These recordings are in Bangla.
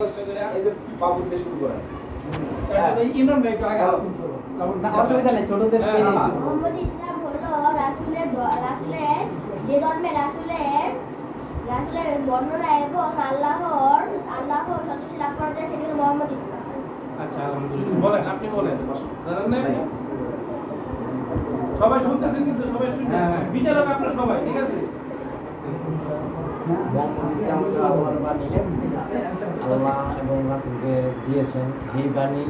এই যে বাবুর দিয়ে শুরু করেন। ইমরান ভাই একটু আগে অসুবিধা নেই, ছোটদের মোহাম্মদ ইসলাম হলো রাসূলের যে ধর্মে রাসূলের বর্ণনা এবং আল্লাহর সন্তুষ্টি লাভ করা যায় সেটি হলো মোহাম্মদ ইসলাম। আচ্ছা, আলহামদুলিল্লাহ। বলেন, আপনি বলেন। সবাই শুনতেছেন কিন্তু সবাই শুনবেন। বিচারক আপনারা সবাই, ঠিক আছে? মোহাম্মদ ইসলাম আল্লাহর বাণী, আল্লাহ এবং রাসূলকে দিয়েছেন। এই বাণী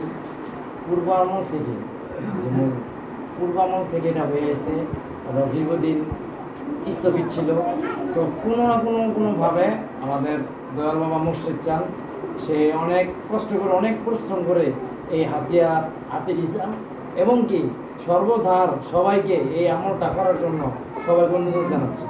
পূর্বামল থেকে এটা হয়ে এসে দীর্ঘদিন স্থগিত ছিল। তো কোনো না কোনোভাবে আমাদের দয়াল বাবা মুর্শিদ চান, সে অনেক কষ্ট করে অনেক পরিশ্রম করে এই হাতে দিয়েছেন এবং কি সর্বধার সবাইকে এই আমলটা করার জন্য সবাইকে অনুরোধ জানাচ্ছি।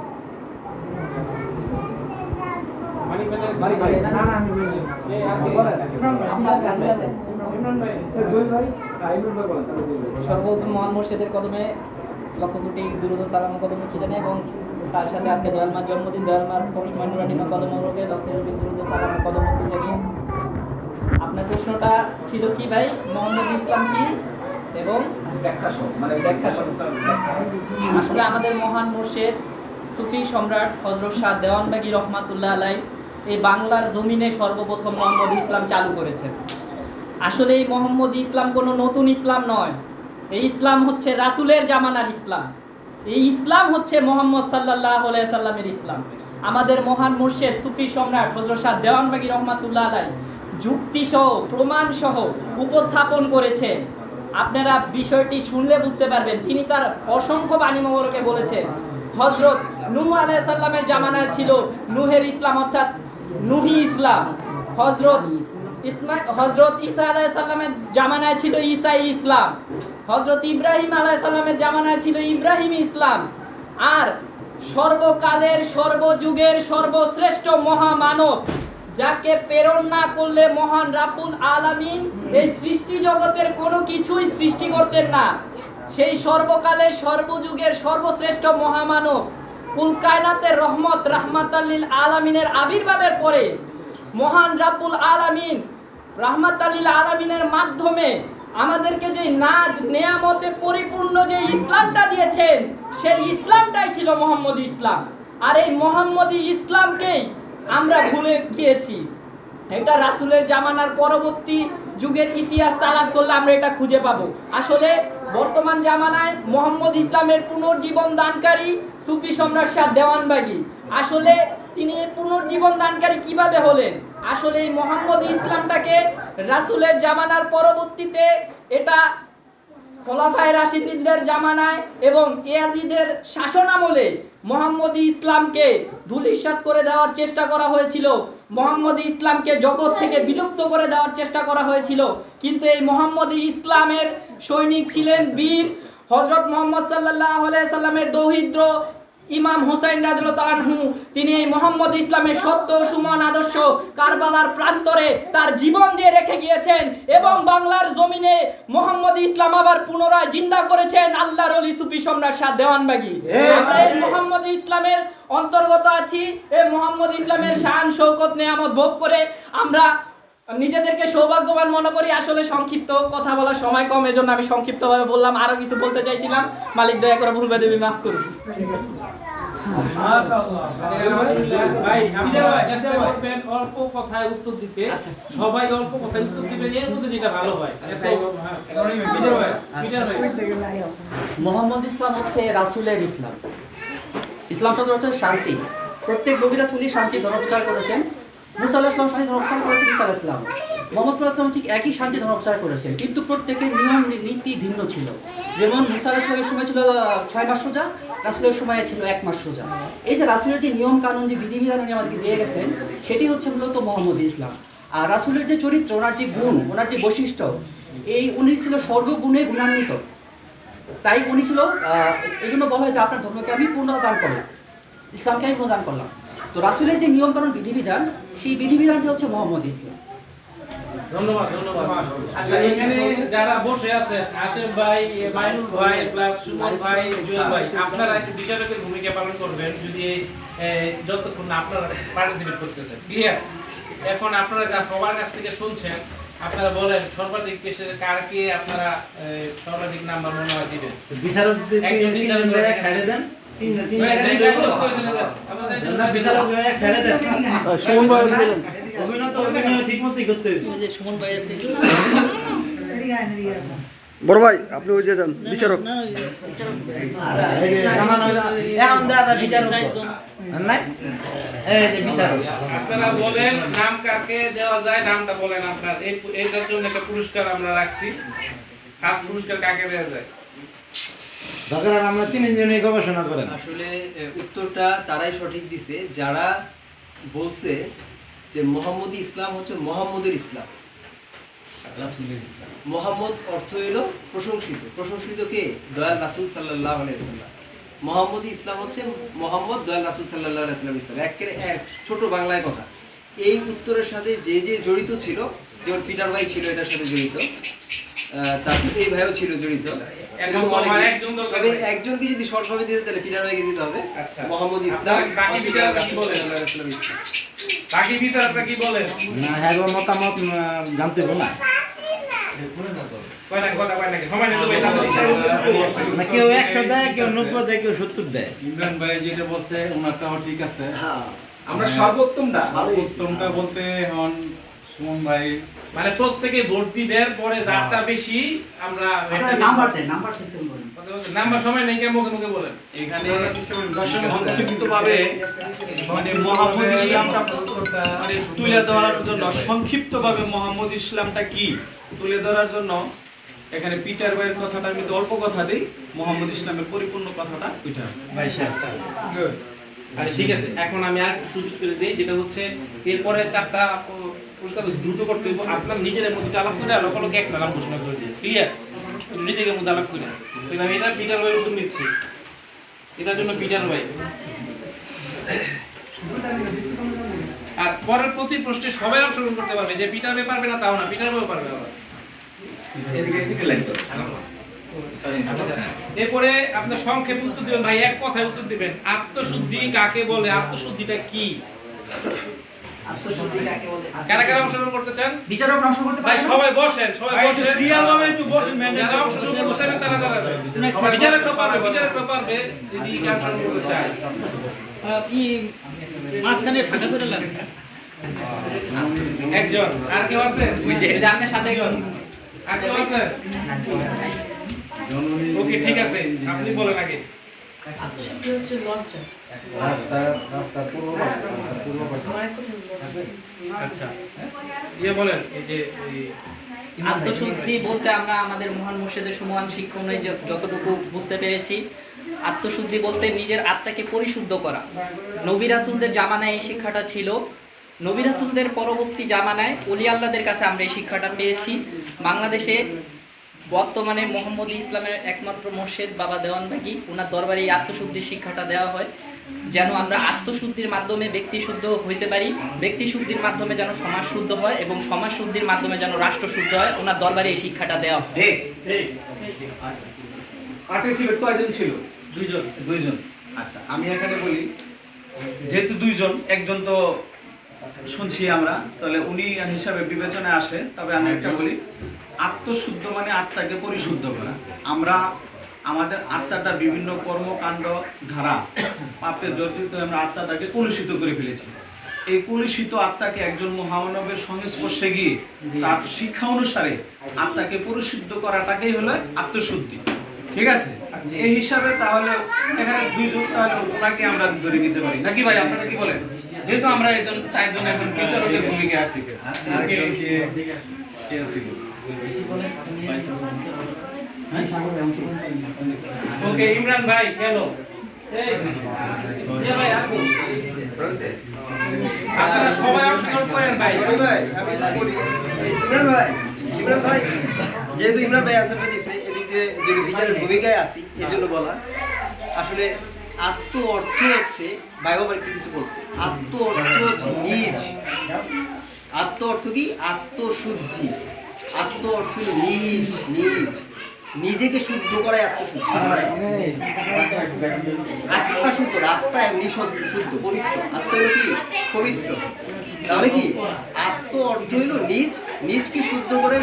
সর্বপ্রথম মহান মুর্শিদের কদমে লক্ষ কোটি দুরূদ ও সালাম কদমে ছিলেন এবং তার সাথে আজকে দয়ালমার জন্মদিন, দয়ালমার পরশময় নুরানিমা কদম রোগে লক্ষ কোটি দুরূদ ও সালাম কদম ছিলেন। আপনার প্রশ্নটা ছিল কি ভাই, মোহাম্মদ ইসলাম কি এবং ব্যাখ্যা সহ। আসলে আমাদের মহান মুর্শিদ সুফি সম্রাট হযরত শাহ দেওয়ানবাগী রহমাতুল্লাহ আলাইহি এই বাংলার জমিনে সর্বপ্রথম মোহাম্মদ ইসলাম চালু করেছেন। আসলে এই মোহাম্মদ ইসলাম কোনো নতুন ইসলাম নয়, এই ইসলাম হচ্ছে রাসূলের জামানার ইসলাম। এই ইসলাম হচ্ছে মোহাম্মদ সাল্লাল্লাহু আলাইহি সাল্লামের ইসলাম। আমাদের মহান মুর্শিদ সুফি সম্রাট হযরত শাহ দেওয়ানবাগী রহমাতুল্লাহ আলাইহি যুক্তি সহ প্রমাণ সহ উপস্থাপন করেছেন। আপনারা বিষয়টি শুনলে বুঝতে পারবেন। তিনি তার অসংখ্য বাণী মোবারকে বলেছেন হযরত নূহ আলাইহিস সালামের জামানায় ছিল নূহের ইসলাম অর্থাৎ নূহি ইসলাম, হযরত ঈসা আলাইহিস সালামের জামানায় ছিল ঈসাই ইসলাম, হযরত ইব্রাহিম আলাইহিস সালামের জামানায় ছিল ইব্রাহিম ইসলাম। আর সর্বকালের সর্বযুগের সর্বশ্রেষ্ঠ মহামানব যাকে প্রেরণ না করলে মহান রাব্বুল আলামিন এই সৃষ্টি জগতের কোনো কিছুই সৃষ্টি করতেন না, সেই সর্বকালের সর্বযুগের সর্বশ্রেষ্ঠ মহামানব কুল কায়নাতের রহমত রাহমাতাল লিল আলামিনের আবির্ভাবের পরে মহান রাব্বুল আলামিন রাহমাতাল লিল আলামিনের মাধ্যমে আমাদেরকে যে নাজ নেয়ামতে পরিপূর্ণ যে ইসলামটা দিয়েছেন সেই ইসলামটাই ছিল মোহাম্মদ ইসলাম। আর এই মোহাম্মদী ইসলামকেই আমরা ভুলে গিয়েছি। এটা রাসূলের জামানার পরবর্তী যুগের ইতিহাস তালাশ করলে আমরা এটা খুঁজে পাবো। আসলে বর্তমান জামানায় মোহাম্মদ ইসলামের পুনর্জীবন দানকারী সুফি সম্রাট শাহ দেওয়ানবাগী। আসলে তিনি এই পুনর্জীবন দানকারী কিভাবে হলেন? আসলে এই মোহাম্মদ ইসলামটাকে রাসূলের জামানার পরবর্তীতে এটা খোলাফায়ে রাশিদিনদের জামানায় এবং ইয়াজিদের শাসনামলে মোহাম্মদী ইসলামকে ধূলিসাৎ করে দেওয়ার চেষ্টা করা হয়েছিল, মোহাম্মদী ইসলামকে জগৎ থেকে বিলুপ্ত করে দেওয়ার চেষ্টা করা হয়েছিল। কিন্তু এই মোহাম্মদী ইসলামের সৈনিক ছিলেন বীর হযরত মুহাম্মদ সাল্লাল্লাহু আলাইহি সাল্লামের দৌহিত্র ইমাম হুসাইন রাদিয়াল্লাহু তাআলা আনহু। তিনি এই মোহাম্মদ ইসলামের সত্য সুমন আদর্শ কারবালার প্রান্তরে তার জীবন দিয়ে রেখে গিয়েছেন এবং বাংলার জমিনে মোহাম্মদ ইসলাম আবার পুনরায় জিন্দা করেছেন আল্লাহর ওলি সুফি সম্রাট শাহ দেওয়ানবাগী। আমরা এই মোহাম্মদ ইসলামের অন্তর্গত আছি। এই মোহাম্মদ ইসলামের শান শৌকত নেয়ামত ভোগ করে আমরা নিজেদেরকে সৌভাগ্যবান মনে করি। আসলে সংক্ষিপ্ত কথা বলার সময় কম, এজন্য আমি সংক্ষিপ্তভাবে বললাম। আরো কিছু বলতে চাইছিলাম, মালিক দয়া করে ভুল বেদবি মাফ করুন। অল্প কথায় উত্তর দিতে, সবাই অল্প কথায় উত্তর দিবেন, এর মধ্যে যেটা ভালো হয়। মোহাম্মদ ইসলাম হচ্ছে রাসূলের ইসলাম। ইসলাম শব্দ হচ্ছে শান্তি। প্রত্যেক নবী রাসূল শান্তি ধর্মপ্রচার করেছেন। মুসা আলাইহিস সালাম শান্তি ধর্মপ্রচার করেছেন, ঈসা আলাইহিস সালাম, মুহাম্মদ সাল্লাল্লাহু আলাইহি ওয়াসাল্লাম ঠিক একই শান্তি ধর্মপ্রচার করেছেন, কিন্তু প্রত্যেকের নিয়ম নীতি ভিন্ন ছিল। যেমন মুসা আলাইহিস সালামের সময় ছিল 6 মাস রোজা, রাসূলের সময় ছিল 1 মাস রোজা। এই যে রাসূলের যে নিয়ম কানুন যে বিধিবিধান উনি আমাদেরকে দিয়ে গেছেন, সেটি হচ্ছে মূলত মোহাম্মদী ইসলাম। আর রাসূলের যে চরিত্র, ওনার যে গুণ, ওনার যে বৈশিষ্ট্য, উনি ছিল সর্বগুণে গুণান্বিত। তাই উনি ছিল, এই জন্য বলা হয় যে আপনার ধর্মকে আমি পূর্ণতা দান করলাম, ইসলামকে আমি প্রদান করলাম। তো রাসূলের যে নিয়ম কানুন বিধিবিধান, সেই বিধিবিধানটি হচ্ছে মোহাম্মদী ইসলাম। ধন্যবাদ ধন্যবাদ। আচ্ছা, এখানে যারা বসে আছে আশিফ ভাই, মাইনুল ভাই, প্লাস সুমন ভাই, জুয়েল ভাই, আপনারা একটু বিচারকের ভূমিকা পালন করবেন যদি যতক্ষণ আপনারা পার্টিসিপেট করতেছেন। ক্লিয়ার? এখন আপনারা যা সবার কাছ থেকে শুনছেন, আপনারা বলেন সর্বাধিক কারকে আপনারা সর্বাধিক নাম্বার মনে হয় দিবেন। একজন নির্ধারণ করে দেন। বড় ভাই আপনি ওই যে যান বিচারক আপনারা বলেন নাম কাকে দেওয়া যায়, নামটা বলেন আপনার। এটার জন্য একটা পুরস্কার আমরা রাখছি। ফার্স্ট পুরস্কার কাকে দেওয়া যায়? আমরা তিনজনে গবেষণা করেন। আসলে উত্তরটা তারাই সঠিক দিছে যারা বলছে যে মোহাম্মদ ইসলাম হচ্ছে মোহাম্মদের ইসলাম। মোহাম্মদ অর্থ হলো প্রশংসিত। প্রশংসিত কে? দয়াল রাসূল সাল্লাল্লাহু আলাইহি ওয়াসাল্লাম। মোহাম্মদ ইসলাম হচ্ছে মোহাম্মদ দয়াল রাসূল সাল্লাল্লাহু আলাইহি ওয়াসাল্লাম ইসলাম। একের এক ছোট বাংলায় কথা। এই উত্তরের সাথে যে যে জড়িত ছিল, যেমন পিটার ভাই ছিল এটার সাথে জড়িত, তারপর এই ভাইও ছিল জড়িত। তবে একজনকে যদি শর্টভাবে দিতে তাহলে পিটার ভাইকে দিতে হবে। মোহাম্মদ ইসলাম। বাকি বিচারকরা কি বলেন? বাকি বিচারকরা কি বলেন? না হ্যাঁ মতামত জানতে হবে না। কেউ 100 দেয়, কেউ 90 দেয়, কেউ 70 দেয়। ইমরান ভাই যেটা বলছে ওনারটাও ঠিক আছে। আমরা সর্বোত্তমটা উত্তমটা বলতে হন সুমন ভাই, মানে প্রত্যেকে ভোট দিবেন, পরে যারটা বেশি আমরা নাম্বার দেন, নাম্বার সিস্টেম করেন। নাম্বার সময় নেই, মুখে মুখে বলেন। এখানে সংক্ষিপ্তভাবে মানে মোহাম্মদ ইসলামটা মানে তুলে ধরার জন্য, সংক্ষিপ্তভাবে মোহাম্মদ ইসলামটা কি তুলে ধরার জন্য এখানে পিটার ভাইয়ের কথাটা আমি অল্প কথা দিই, মোহাম্মদ ইসলামের পরিপূর্ণ কথাটা পিটার ভাই শেষ। আরে ঠিক আছে, এখন আমি আর সুযোগ করে দিই, যেটা হচ্ছে এরপরে 4টা পুরস্কার দ্রুত করতে হবে। আপনার নিজের মধ্যে আলাপ করে লোকে একটা নাম ঘোষণা করে দিয়ে, ক্লিয়ার? নিজেকে মধ্যে আলাপ করে আমি এটা পিটার ভাই উত্তর নিচ্ছি, এটার জন্য পিটার ভাই। আর পরের প্রতি প্রশ্নে সবাই অংশগ্রহণ করতে পারবে, যে পিটার ভাই পারবে না তাও না, পিটার ভাইও পারবে আবার। এরপরে আপনার সংক্ষেপে উত্তর দিবেন ভাই, এক কথায় উত্তর দিবেন। আত্মশুদ্ধি কাকে বলে? আত্মশুদ্ধিটা কি? কারা কারা অংশগ্রহণ করতে চান? বিচারক অংশ করতে ভাই পারেন। সবাই বসেন, সবাই বসেন। একটু বসেন, যারা অংশগ্রহণ করছেন তারা বিচারকরা পারবে যদি অংশগ্রহণ করতে চায়। মাঝখানে ফাঁকা করে লাগ। একজন আর কেউ আছে? আপনার সাথে আর কেউ আছে? ওকে ঠিক আছে, আপনি বলেন আগে। রাস্তার পূর্ব আচ্ছা বলেন। এই যে আত্মশুদ্ধি বলতে আমরা আমাদের মহান মুর্শিদের সুমহান শিক্ষণে যতটুকু বুঝতে পেরেছি, আত্মশুদ্ধি বলতে নিজের আত্মাকে পরিশুদ্ধ করা। নবী রাসূলদের জামানায় এই শিক্ষাটা ছিল। নবী রাসূলদের পরবর্তী জামানায় ওলি আল্লাহদের কাছে আমরা এই শিক্ষাটা পেয়েছি। বাংলাদেশে বর্তমানে মোহাম্মদ ইসলামের একমাত্র মুর্শিদ বাবা দেওয়ানবাগী, ওনার দরবারে এই আত্মশুদ্ধির শিক্ষাটা দেওয়া হয়, যেন আমরা আত্মশুদ্ধির মাধ্যমে ব্যক্তি শুদ্ধ হইতে পারি, ব্যক্তি শুদ্ধির মাধ্যমে যেন সমাজ শুদ্ধ হয়, এবং সমাজ শুদ্ধির মাধ্যমে যেন রাষ্ট্র শুদ্ধ হয়। ওনার দরবারে এই শিক্ষাটা দেওয়া হয়। পার্টিসিপেট কয়জন ছিল? দুইজন। আচ্ছা আমি এখানে বলি, যেহেতু দুইজন, একজন তো শুনছি আমরা, তাহলে উনি হিসাবে বিবেচনায় আসে। তবে আমি একটা বলি, আত্মশুদ্ধ মানে আত্মাকে পরিশুদ্ধ করা। আমরা আমাদের আত্মাটা বিভিন্ন কর্মকাণ্ড ধারা পাপের জড়িত আমরা আত্মাটাকে কলুষিত করে ফেলেছি। এই কলুষিত আত্মাকে একজন মহামানবের সংস্পর্শে গিয়ে তার শিক্ষা অনুসারে আত্মাকে পরিশুদ্ধ করাটাকেই হলো আত্মশুদ্ধি। ঠিক আছে? এই হিসাবে তাহলে এখানে দুইজন, তাহলে ওনাকে আমরা ধরে নিতে পারি নাকি ভাই? আপনারা কি বলেন? যেহেতু আমরা একজন 4 জন এখন বিচারকের ভূমিকায় আছি। ওকে ইমরান ভাই কেন? ভাই আসুন, আপনারা সবাই অংশগ্রহণ করেন ভাই। ইমরান ভাই যেহেতু ইমরান ভাই আনসারটা দিছে, এদিকে যদি বিচারের ভূমিকায় আসি এজন্য বলা। আসলে আত্ম অর্থ হচ্ছে, বাইবাবার কিছু বলছে, আত্ম অর্থ হচ্ছে নিজ। আত্ম অর্থ কি? আত্মশুদ্ধি। আত্ম অর্থ হলো নিজ, নিজেকে শুদ্ধ করাই আত্মশুদ্ধি। আত্মা শুদ্ধ, আত্মা এমনি শুদ্ধ, পবিত্র। আত্মা হলো কি? পবিত্র। তাহলে কি আত্ম অর্থ হইল নিজ, নিজকে শুদ্ধ করে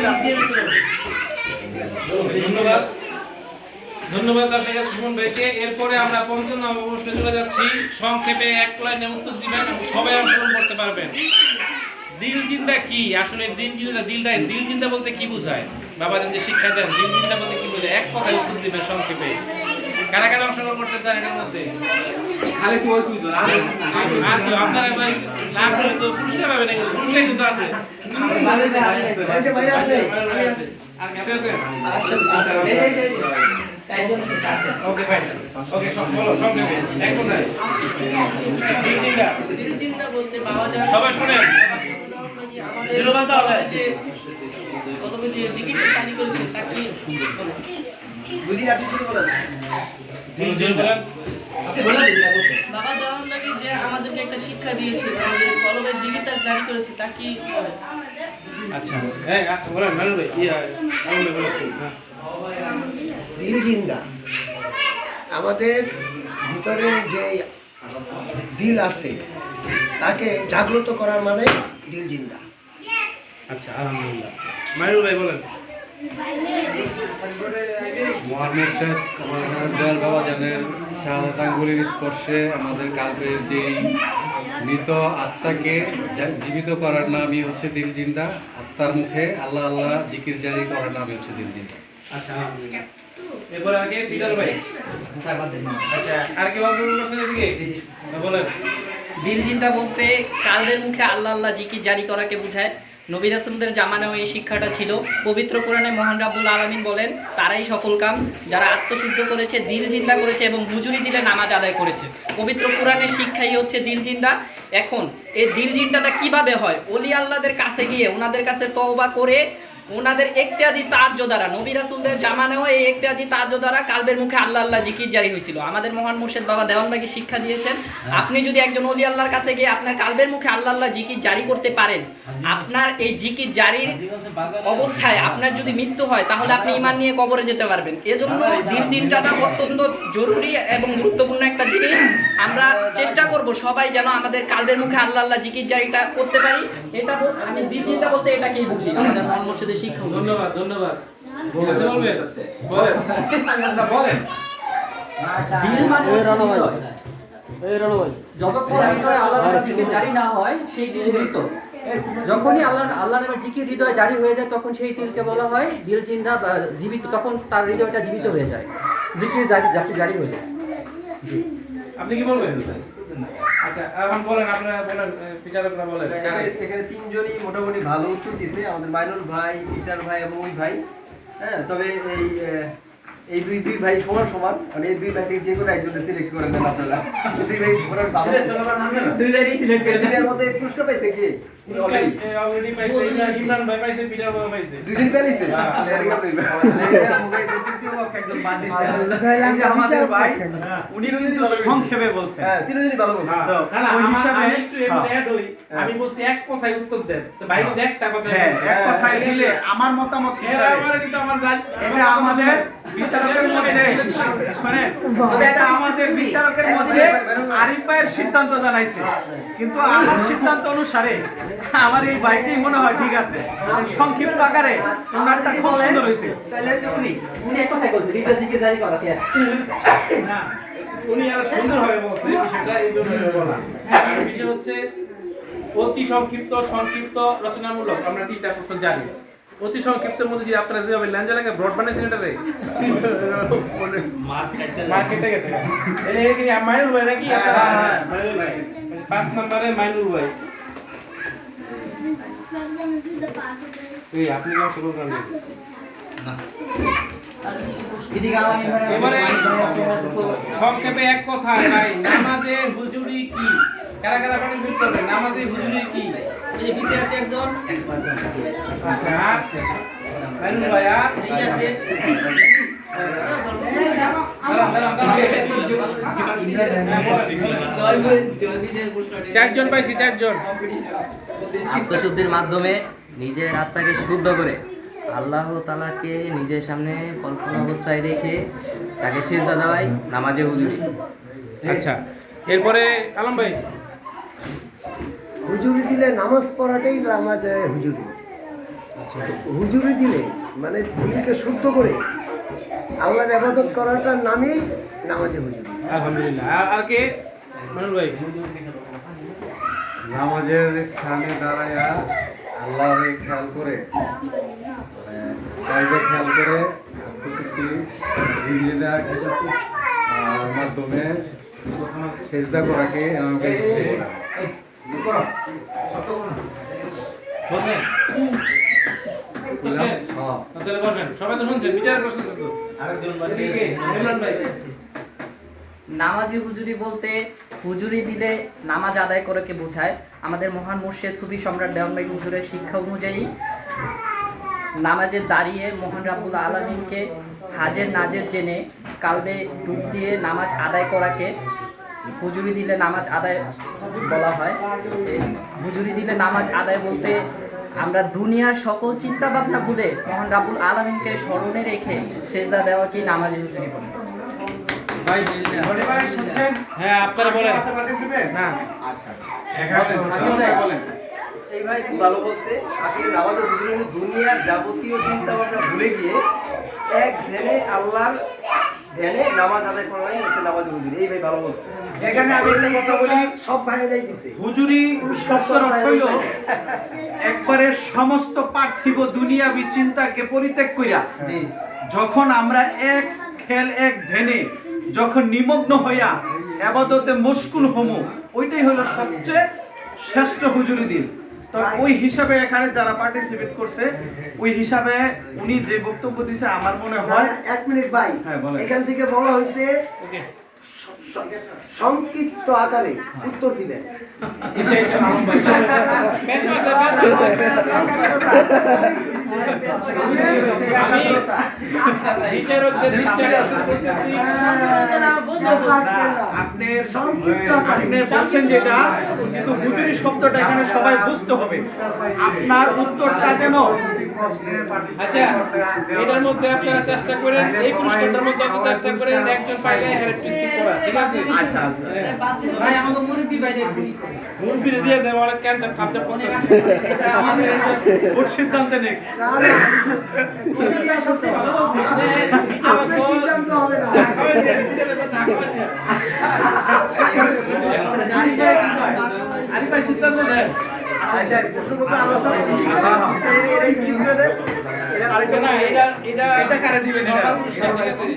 ধন্যবাদ ধন্যবাদ আপনাকে সুমন ভাইকে। এরপরে আমরা ৫৫ নম্বর প্রশ্নে চলে যাচ্ছি। সংক্ষেপে এক লাইনে উত্তর দিবেন এবং সবাই অংশগ্রহণ করতে পারবেন। দিল জিন্দা কি? আসলে দিল জিন্দা বলতে কি বোঝায়? বাবা যে শিক্ষা দেন দিল জিন্দা বলতে কি বোঝায়? এক কথায় উত্তর দিবেন সংক্ষেপে। কারা কারা অংশগ্রহণ করতে চান এটার মধ্যে? খালি তুই দুইজন আর আর কেউ? আপনারা ভাই না করলে তো পুরস্কার পাবেন না, পুরস্কার কিন্তু আছে। আর কেউ আছে? ওকে ভাই, ওকে বলো সংক্ষেপে এক কথায়। দিল জিন্দা সবাই শুনেন। প্রথমে যে জিকিরটা চালু করেছে তা কি বুঝি আপনি কি বলেন? বাবা দেওয়ান লাগে যে আমাদেরকে একটা শিক্ষা দিয়েছে, মানে যে কলমে জিকিরটা জারি করেছে তা কি? আচ্ছা এই বলেন মানু ভাই বলো হ্যাঁ। দিল জিন্দা আমাদের ভিতরে যে দিল আছে তাকে জাগ্রত করার মানে দিল জিন্দা। আচ্ছা আলহামদুলিল্লাহ। মানু ভাই বলেন। মহান মুর্শিদ আমার দয়াল বাবা জানের শাহাদাত আঙ্গুলের স্পর্শে আমাদের কালবের যেই মৃত আত্মাকে জীবিত করার নামই হচ্ছে দিল জিন্দা। আত্মার মুখে আল্লাহ আল্লাহ জিকির জারি করার নামই হচ্ছে দিল জিন্দা। আচ্ছা আলহামদুলিল্লাহ। এরপর আগে বিদাল ভাই। আচ্ছা আর কি বলবেন প্রশ্নের দিকে বলেন। দিল জিন্দা বলতে কালবের মুখে আল্লাহ আল্লাহ জিকির জারি করাকে বোঝায়। নবী রাসূলদের জামানায় এই শিক্ষাটা ছিল। পবিত্র কোরআনে মহান রাব্বুল আলামিন বলেন, তারাই সফল কাম যারা আত্মশুদ্ধ করেছে, দিল জিন্দা করেছে এবং হুজুরি দিলে নামাজ আদায় করেছে। পবিত্র কোরআনের শিক্ষাই হচ্ছে দিল জিন্দা। এখন এই দিল জিন্দাটা কিভাবে হয়? ওলি আল্লাহদের কাছে গিয়ে ওনাদের কাছে তওবা করে ওনাদের ইখতিয়াজি তাজ্জু দ্বারা, নবী রাসূলদের জামানায়ও এই ইখতিয়াজি তাজ্জু দ্বারা কালবের মুখে আল্লাহ আল্লাহ জিকির জারি হয়েছিল। আমাদের মহান মুর্শিদ বাবা দেওয়ানবাগী শিক্ষা দিয়েছেন, আপনি যদি একজন ওলি আল্লাহর কাছে গিয়ে আপনার কালবের মুখে আল্লাহ আল্লাহ জিকির জারি করতে পারেন, আপনার এই জিকির জারির অবস্থায় আপনার যদি মৃত্যু হয় তাহলে আপনি ঈমান নিয়ে কবরে যেতে পারবেন। এজন্য দিল জিন্দাটা অত্যন্ত জরুরি এবং গুরুত্বপূর্ণ একটা জিনিস। আমরা চেষ্টা করব সবাই যেন আমাদের কালবের মুখে আল্লাহ আল্লাহ জিকির জারিটা করতে পারি। এটা আমি দিল জিন্দা বলতে এটাকেই বুঝি, আমাদের মহান মুর্শিদের শিক্ষা। ধন্যবাদ ধন্যবাদ। বলবেন বলেন বলেন। দিল মানে যতক্ষণ হৃদয়ে আল্লাহর নামের জিকির জারি না হয় সেই দিল মৃত। যখনই আল্লাহর নামের জিকির হৃদয়ে জারি হয়ে যায় তখন সেই দিলকে বলা হয় দিল জিন্দা বা জীবিত। তখন তার হৃদয়টা জীবিত হয়ে যায়, জিকির জারি হয়ে যায়। আপনি কি বলবেন? আচ্ছা এখন বলেন, আপনারা বলেন, বিচারকরা বলেন। এখানে তিনজনই মোটামুটি ভালো উত্তর দিছে, আমাদের মাইনুল ভাই, পিটার ভাই এবং ওই ভাই। হ্যাঁ, তবে এই দুই ভাই সমান সমান, মানে এই দুই ভাইকে যে কোনো একজনে সিলেক্ট করে দেন আপনারা। দুই ভাই পুরো ভালো, দুই ভাই সিলেক্ট করে দেন। এর মধ্যে পুরস্কার পাইছে কি? অলরেডি পাইছে, ইমরান ভাই পাইছে, পিটার ভাই পাইছে। দুই দিন পেলিছে আমাদের ভাই উনি কিন্তু সংক্ষেপে বলছেন। হ্যাঁ, তিনজনই ভালো বলছে। ওই হিসাবে একটু এড হই, আমি বলছি এক কথায় উত্তর দেন, তো ভাই কিন্তু একটা কথা হ্যাঁ, এক কথায় দিলে আমার মতামত হিসাবে আমরা কিন্তু আমার এটা আমাদের বিচারকের মধ্যে শুনেন, এটা আমাদের বিচারকের মধ্যে আরিফ ভাইয়ের সিদ্ধান্ত জানাইছে, কিন্তু আমার সিদ্ধান্ত অনুসারে আমার এই ভাইকেই মনে হয় ঠিক আছে। সংক্ষিপ্ত আকারে ওনারটা খুব সুন্দর হয়েছে। উনি এক কথাই বলছেন, হৃদয় জিকির জারি করা শেষ। না, উনি আরো সুন্দরভাবে বলছে বিষয়টা, এই জন্য বলা। বিষয় হচ্ছে অতি সংক্ষিপ্ত, সংক্ষিপ্ত, রচনামূলক। আমরা তিনটা প্রশ্ন জানি। অতি সংক্ষিপ্তের মধ্যে যে আপনারা যেভাবে ল্যাঞ্জালাকে ব্রড বানাইছেন, এটারে মার্কেটে গেছে। এই কি মাইনুল ভাই নাকি? মাইনুল ভাই 5 নম্বরে মাইনুল ভাই। এই আপনি কি অংশগ্রহণ করবেন? না। এবারে সংক্ষেপে এক কথায় ভাই, নামাজে হুজুরি কি? কারা কারা পার্টিসিপেট করবে? নামাজে হুজুরি কি? এই পিছে আছে একজন, আচ্ছা মাইনুল ভাই আর এই আছে চারজন পাইছি, চারজন। আত্মশুদ্ধির মাধ্যমে নিজের আত্মাকে শুদ্ধ করে আল্লাহ তাআলাকে নিজের সামনে কল্পনা অবস্থায় রেখে তাকে সিজদা দেওয়াই নামাজে হুজুরি। আচ্ছা, এরপরে আলম ভাই। হুজুরি দিলে নামাজ পড়াটাই নামাজে হুজুরি। হুজুরি দিলে মানে দিলকে শুদ্ধ করে আল্লাহর ইবাদত করাটার নামেই নামাজে হুজুরি। আলহামদুলিল্লাহ। আর কে মানুষ ভাই? নামাজের স্থানে দাঁড়ায়া আল্লাহরে খেয়াল করে কায়দা খেয়াল করে রিজিদার মাধ্যমে সেজদা করাকে আমাকে বসেন। তাহলে বসেন, সবাই তো শুনছেন, বিচার করছেন তো। আরেকজন ভাই কে? ইমরান ভাই। নামাজি হুজুরি বলতে হুজুরি দিলে নামাজ আদায় করাকে বোঝায়। আমাদের মহান মুর্শিদ সুফি সম্রাট দেওয়ানবাই হুজুরের শিক্ষা অনুযায়ী নামাজে দাঁড়িয়ে মহান রাব্বুল আলামিনকে হাজের নাজের জেনে কালবে ডুব দিয়ে নামাজ আদায় করাকে হুজুরি দিলে নামাজ আদায় বলা হয়। এই হুজুরি দিলে নামাজ আদায় বলতে আমরা দুনিয়ার সকল চিন্তা ভাবনা ভুলে মহান রাব্বুল আলামিনকে স্মরণে রেখে সেজদা দেওয়াকে নামাজে হুজুরি বলে। হ্যাঁ, আপনারা বলেন। না, এই ভাই খুব ভালো বলছে। আসলে নামাজের হুজুরি হলো দুনিয়ার যাবতীয় চিন্তা ভাবনা ভুলে গিয়ে এক ধ্যানে আল্লাহর ধ্যানে নামাজ আদায় করাই হচ্ছে নামাজের হুজুরি। এই ভাই ভালো বলছে। এখানে আমি একটা কথা বলি, সব ভাইয়েরাই দিছে। হুজুরি শব্দের অর্থ হইল একবারে সমস্ত পার্থিব দুনিয়াবি চিন্তাকে পরিত্যাগ কইরা যখন আমরা এক খেল এক ধ্যানে যখন নিমগ্ন হইয়া ইবাদতে মশগুল হমু, ওইটাই হলো সবচেয়ে শ্রেষ্ঠ হুজুরি দিন। তো ওই হিসাবে এখানে যারা পার্টিসিপেট করছে ওই হিসাবে উনি যে বক্তব্য দিছে আমার মনে হয়। এক মিনিট ভাই, হ্যাঁ, বলেন। এখান থেকে বলা হয়েছে সংক্ষিপ্ত আকারে উত্তর দিবেন। আপনি বলছেন যেটা, কিন্তু হুজুরি শব্দটা এখানে সবাই বুঝতে হবে। আপনার উত্তরটা যেন আচ্ছা, এটার মধ্যে আপনারা চেষ্টা করেন, এই পুরস্কারটার মধ্যে আপনারা চেষ্টা করেন একজন পাইলে হেল্প পিসি করা, ঠিক আছে? আচ্ছা আচ্ছা ভাই আমাকে মুরব্বি ভাই মুরব্বি দিয়ে দেব, অনেক ক্যান্সার কাপটা পড়ে গেছে। এটা আমাদের ওর সিদ্ধান্ত নেই। আপনার সিদ্ধান্ত হবে না। আরিফ ভাই সিদ্ধান্ত নেন। আচ্ছা, প্রশ্ন করতে আলোচনা করি। এটা স্কিপ করে দেন। এটা আরেকটা না, এটা কারে দিবেন? এটা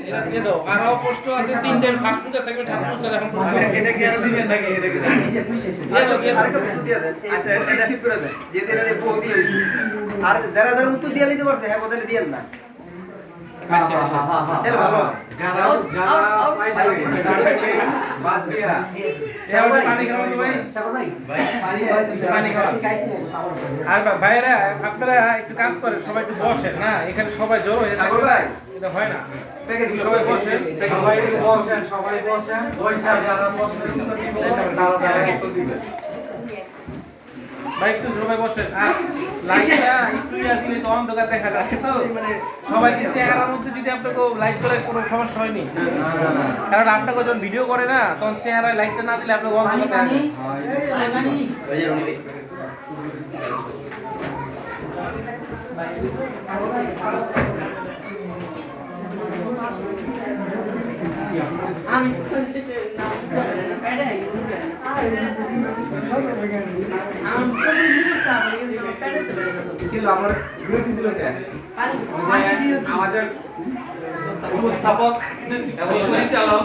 এটা দিয়ে দাও। আরো প্রশ্ন আছে, তিনটে ফাস্টফুড আছে, ঠাকুর স্যার এখন প্রশ্ন এটা কি আর দিবেন নাকি? এটা কি আরেকটা প্রশ্ন দিয়ে দেন। আচ্ছা, এটা স্কিপ করে দেন। যেহেতু এটা বহু দিয়ে হইছে। আর যারা যারা উত্তর দিয়ে নিতে পারছে, হ্যাঁ বদলে দিয়েন না। আচ্ছা আচ্ছা, তাহলে ভালো। যারা পাইছে তাদেরকে বাদ দিয়া এবার পানি খাওয়া তো ভাই, পানি খাওয়া। আর ভাইরা আপনারা একটু কাজ করেন, সবাই একটু বসেন না, এখানে সবাই জড়ো হয়ে থাকে, এটা হয় না। সবাই বসেন, সবাই বসেন, সবাই বসেন, পয়সা যারা প্রশ্ন উত্তর দিব তারা উত্তর দিবে। ভাই একটু সবাই বসেন। আর লাইটটা একটু দিলে তো অন্ধকার দেখা যাচ্ছে, তো মানে সবাইকে চেহারার মধ্যে যদি আপনাকে লাইট করে কোনো সমস্যা হয়নি, কারণ আপনাকে যখন ভিডিও করে না তখন চেহারায় লাইটটা না দিলে আপনাকে অন্ধকার দেখা যায়। কিন্তু আমার বিরতি দিল কে? আমাদের উপস্থাপক এবং পরিচালক